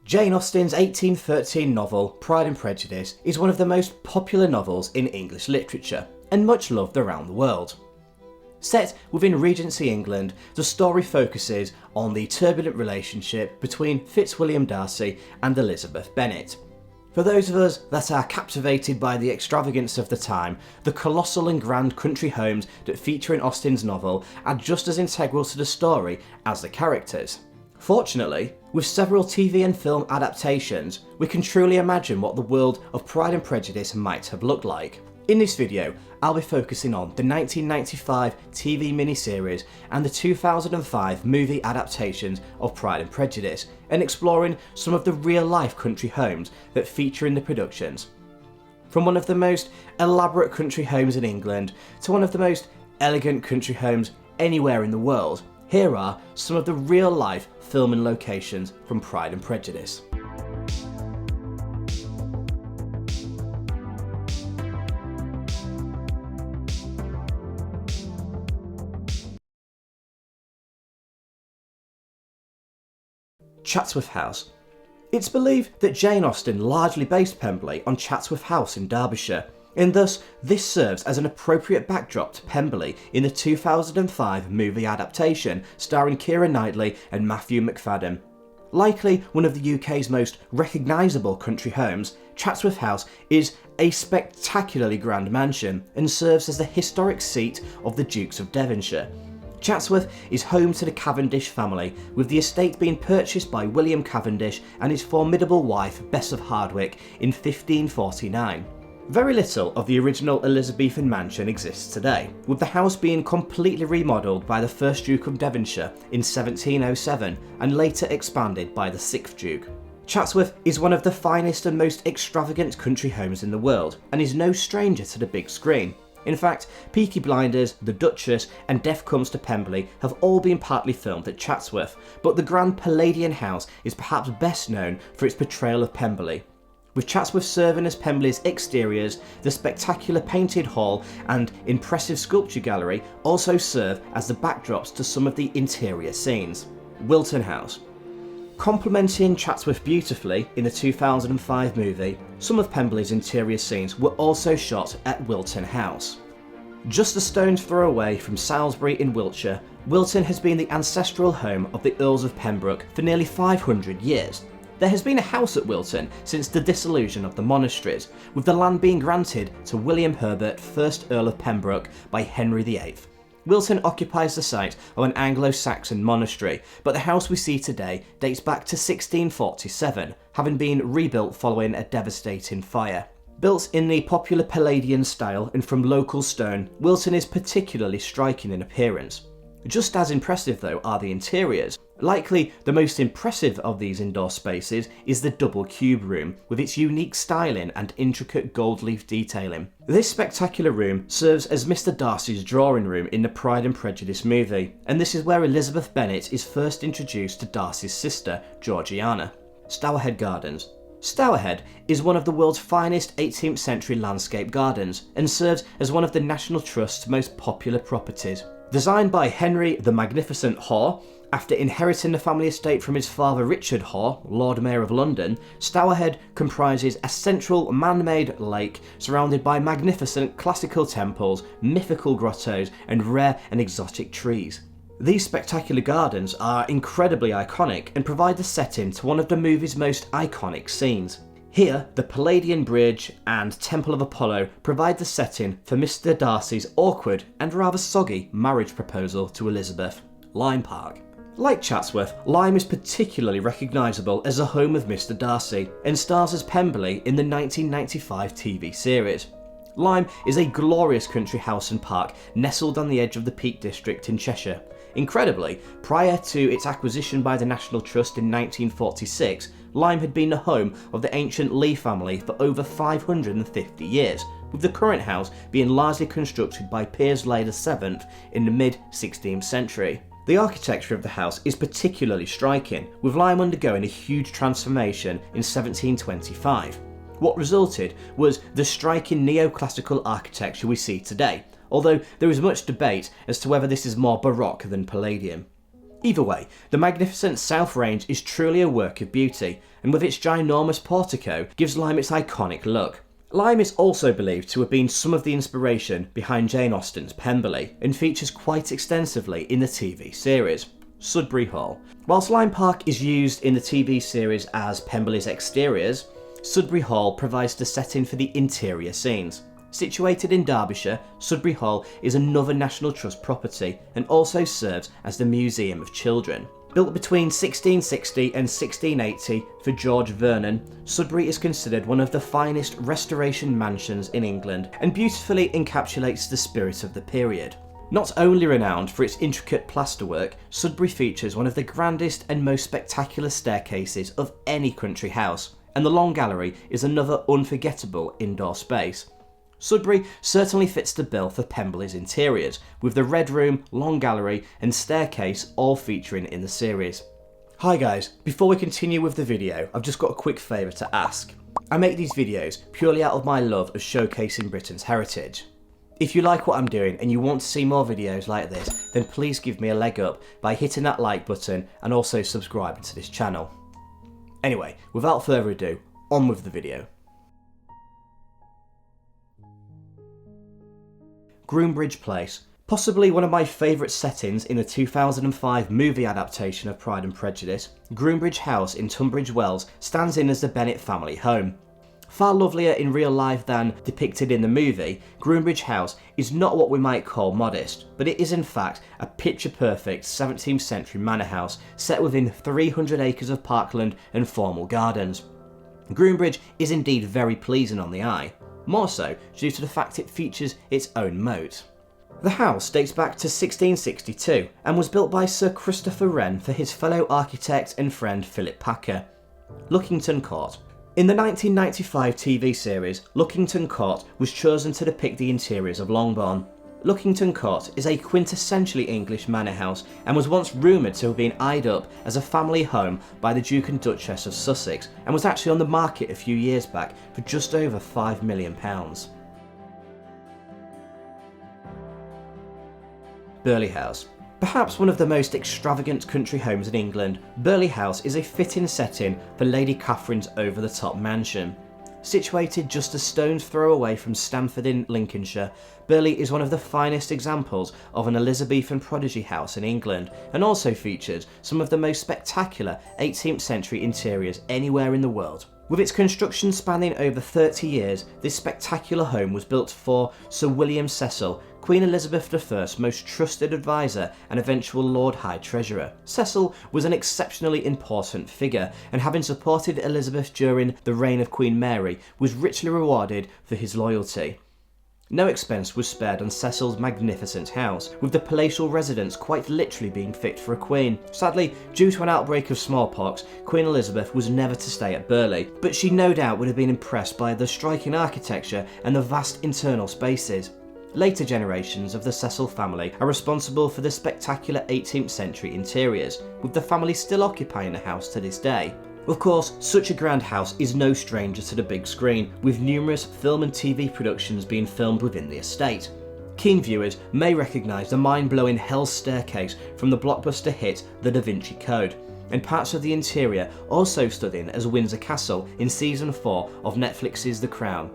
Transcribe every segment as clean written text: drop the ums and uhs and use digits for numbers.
Jane Austen's 1813 novel, Pride and Prejudice, is one of the most popular novels in English literature, and much loved around the world. Set within Regency England, the story focuses on the turbulent relationship between Fitzwilliam Darcy and Elizabeth Bennett. For those of us that are captivated by the extravagance of the time, the colossal and grand country homes that feature in Austen's novel are just as integral to the story as the characters. Fortunately, with several TV and film adaptations, we can truly imagine what the world of Pride and Prejudice might have looked like. In this video, I'll be focusing on the 1995 TV miniseries and the 2005 movie adaptations of Pride and Prejudice, and exploring some of the real-life country homes that feature in the productions. From one of the most elaborate country homes in England to one of the most elegant country homes anywhere in the world, here are some of the real-life filming locations from Pride and Prejudice. Chatsworth House. It's believed that Jane Austen largely based Pemberley on Chatsworth House in Derbyshire, and thus this serves as an appropriate backdrop to Pemberley in the 2005 movie adaptation starring Keira Knightley and Matthew McFadden. Likely one of the UK's most recognisable country homes, Chatsworth House is a spectacularly grand mansion and serves as the historic seat of the Dukes of Devonshire. Chatsworth is home to the Cavendish family, with the estate being purchased by William Cavendish and his formidable wife Bess of Hardwicke in 1549. Very little of the original Elizabethan mansion exists today, with the house being completely remodelled by the 1st Duke of Devonshire in 1707 and later expanded by the 6th Duke. Chatsworth is one of the finest and most extravagant country homes in the world, and is no stranger to the big screen. In fact, Peaky Blinders, The Duchess and Death Comes to Pemberley have all been partly filmed at Chatsworth, but the grand Palladian house is perhaps best known for its portrayal of Pemberley. With Chatsworth serving as Pemberley's exteriors, the spectacular painted hall and impressive sculpture gallery also serve as the backdrops to some of the interior scenes. Wilton House. Complementing Chatsworth beautifully in the 2005 movie, some of Pemberley's interior scenes were also shot at Wilton House. Just a stone's throw away from Salisbury in Wiltshire, Wilton has been the ancestral home of the Earls of Pembroke for nearly 500 years. There has been a house at Wilton since the dissolution of the monasteries, with the land being granted to William Herbert, 1st Earl of Pembroke, by Henry VIII. Wilton occupies the site of an Anglo-Saxon monastery, but the house we see today dates back to 1647, having been rebuilt following a devastating fire. Built in the popular Palladian style and from local stone, Wilton is particularly striking in appearance. Just as impressive though are the interiors. Likely the most impressive of these indoor spaces is the double cube room, with its unique styling and intricate gold leaf detailing. This spectacular room serves as Mr. Darcy's drawing room in the Pride and Prejudice movie, and this is where Elizabeth Bennett is first introduced to Darcy's sister, Georgiana. Stourhead Gardens. Stourhead is one of the world's finest 18th century landscape gardens and serves as one of the National Trust's most popular properties. Designed by Henry the Magnificent Hoare, after inheriting the family estate from his father Richard Hoare, Lord Mayor of London, Stourhead comprises a central man-made lake surrounded by magnificent classical temples, mythical grottos and rare and exotic trees. These spectacular gardens are incredibly iconic and provide the setting to one of the movie's most iconic scenes. Here, the Palladian Bridge and Temple of Apollo provide the setting for Mr. Darcy's awkward and rather soggy marriage proposal to Elizabeth. Lyme Park. Like Chatsworth, Lyme is particularly recognisable as a home of Mr. Darcy and stars as Pemberley in the 1995 TV series. Lyme is a glorious country house and park nestled on the edge of the Peak District in Cheshire. Incredibly, prior to its acquisition by the National Trust in 1946, Lyme had been the home of the ancient Lee family for over 550 years, with the current house being largely constructed by Piers Lay VII in the mid-16th century. The architecture of the house is particularly striking, with Lyme undergoing a huge transformation in 1725. What resulted was the striking neoclassical architecture we see today, although there is much debate as to whether this is more Baroque than Palladian. Either way, the magnificent south range is truly a work of beauty, and with its ginormous portico, gives Lyme its iconic look. Lyme is also believed to have been some of the inspiration behind Jane Austen's Pemberley, and features quite extensively in the TV series. Sudbury Hall. Whilst Lyme Park is used in the TV series as Pemberley's exteriors, Sudbury Hall provides the setting for the interior scenes. Situated in Derbyshire, Sudbury Hall is another National Trust property and also serves as the Museum of Children. Built between 1660 and 1680 for George Vernon, Sudbury is considered one of the finest restoration mansions in England and beautifully encapsulates the spirit of the period. Not only renowned for its intricate plasterwork, Sudbury features one of the grandest and most spectacular staircases of any country house, and the Long Gallery is another unforgettable indoor space. Sudbury certainly fits the bill for Pemberley's interiors, with the Red Room, Long Gallery and staircase all featuring in the series. Hi guys, before we continue with the video, I've just got a quick favour to ask. I make these videos purely out of my love of showcasing Britain's heritage. If you like what I'm doing and you want to see more videos like this, then please give me a leg up by hitting that like button and also subscribing to this channel. Anyway, without further ado, on with the video. Groombridge Place. Possibly one of my favourite settings in the 2005 movie adaptation of Pride and Prejudice, Groombridge House in Tunbridge Wells stands in as the Bennett family home. Far lovelier in real life than depicted in the movie, Groombridge House is not what we might call modest, but it is in fact a picture-perfect 17th century manor house set within 300 acres of parkland and formal gardens. Groombridge is indeed very pleasing on the eye, more so due to the fact it features its own moat. The house dates back to 1662 and was built by Sir Christopher Wren for his fellow architect and friend Philip Packer. Luckington Court. In the 1995 TV series, Luckington Court was chosen to depict the interiors of Longbourn. Luckington Court is a quintessentially English manor house and was once rumoured to have been eyed up as a family home by the Duke and Duchess of Sussex and was actually on the market a few years back for just over £5 million. Burghley House. Perhaps one of the most extravagant country homes in England, Burghley House is a fitting setting for Lady Catherine's over-the-top mansion. Situated just a stone's throw away from Stamford in Lincolnshire, Burghley is one of the finest examples of an Elizabethan Prodigy House in England and also features some of the most spectacular 18th century interiors anywhere in the world. With its construction spanning over 30 years, this spectacular home was built for Sir William Cecil, Queen Elizabeth I's most trusted advisor and eventual Lord High Treasurer. Cecil was an exceptionally important figure, and having supported Elizabeth during the reign of Queen Mary, was richly rewarded for his loyalty. No expense was spared on Cecil's magnificent house, with the palatial residence quite literally being fit for a queen. Sadly, due to an outbreak of smallpox, Queen Elizabeth was never to stay at Burghley, but she no doubt would have been impressed by the striking architecture and the vast internal spaces. Later generations of the Cecil family are responsible for the spectacular 18th century interiors, with the family still occupying the house to this day. Of course, such a grand house is no stranger to the big screen, with numerous film and TV productions being filmed within the estate. Keen viewers may recognise the mind-blowing Hell's Staircase from the blockbuster hit The Da Vinci Code, and parts of the interior also stood in as Windsor Castle in Season 4 of Netflix's The Crown.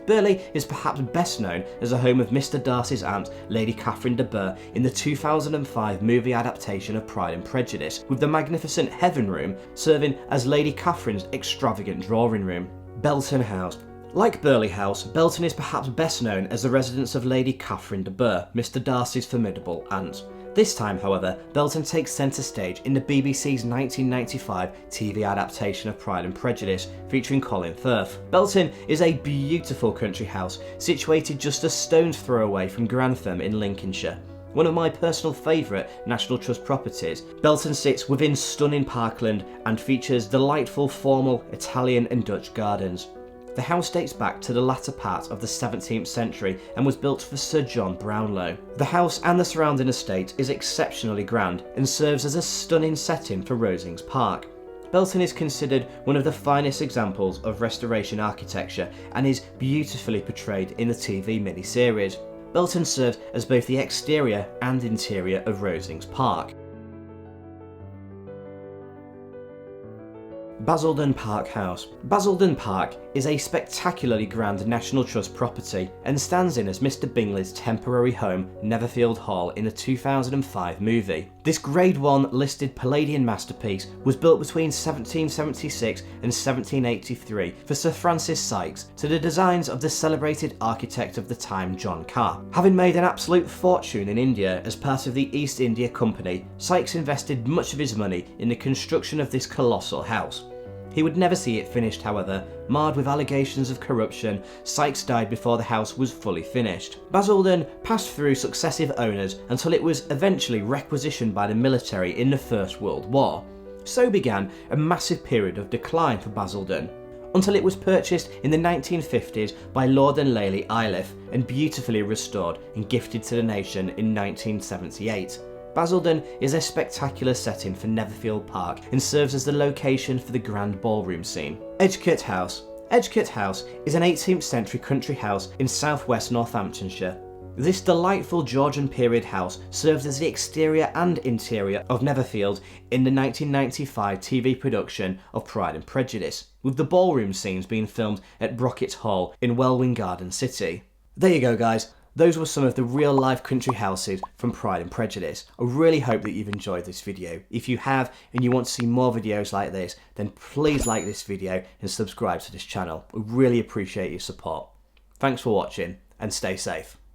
Burghley is perhaps best known as the home of Mr. Darcy's aunt, Lady Catherine de Bourgh, in the 2005 movie adaptation of Pride and Prejudice, with the magnificent Heaven Room serving as Lady Catherine's extravagant drawing room. Belton House. Like Burghley House, Belton is perhaps best known as the residence of Lady Catherine de Bourgh, Mr. Darcy's formidable aunt. This time, however, Belton takes centre stage in the BBC's 1995 TV adaptation of Pride and Prejudice, featuring Colin Firth. Belton is a beautiful country house situated just a stone's throw away from Grantham in Lincolnshire. One of my personal favourite National Trust properties, Belton sits within stunning parkland and features delightful formal Italian and Dutch gardens. The house dates back to the latter part of the 17th century and was built for Sir John Brownlow. The house and the surrounding estate is exceptionally grand and serves as a stunning setting for Rosings Park. Belton is considered one of the finest examples of restoration architecture and is beautifully portrayed in the TV miniseries. Belton served as both the exterior and interior of Rosings Park. Basildon Park House. Basildon Park is a spectacularly grand National Trust property and stands in as Mr. Bingley's temporary home, Netherfield Hall, in the 2005 movie. This Grade 1 listed Palladian masterpiece was built between 1776 and 1783 for Sir Francis Sykes to the designs of the celebrated architect of the time, John Carr. Having made an absolute fortune in India as part of the East India Company, Sykes invested much of his money in the construction of this colossal house. He would never see it finished, however. Marred with allegations of corruption, Sykes died before the house was fully finished. Basildon passed through successive owners until it was eventually requisitioned by the military in the First World War. So began a massive period of decline for Basildon, until it was purchased in the 1950s by Lord and Lady Iliff and beautifully restored and gifted to the nation in 1978. Basildon is a spectacular setting for Netherfield Park and serves as the location for the grand ballroom scene. Edgcote House. Edgcote House is an 18th century country house in southwest Northamptonshire. This delightful Georgian period house served as the exterior and interior of Netherfield in the 1995 TV production of Pride and Prejudice, with the ballroom scenes being filmed at Brockett Hall in Welwyn Garden City. There you go, guys. Those were some of the real life country houses from Pride and Prejudice. I really hope that you've enjoyed this video. If you have and you want to see more videos like this, then please like this video and subscribe to this channel. I really appreciate your support. Thanks for watching and stay safe.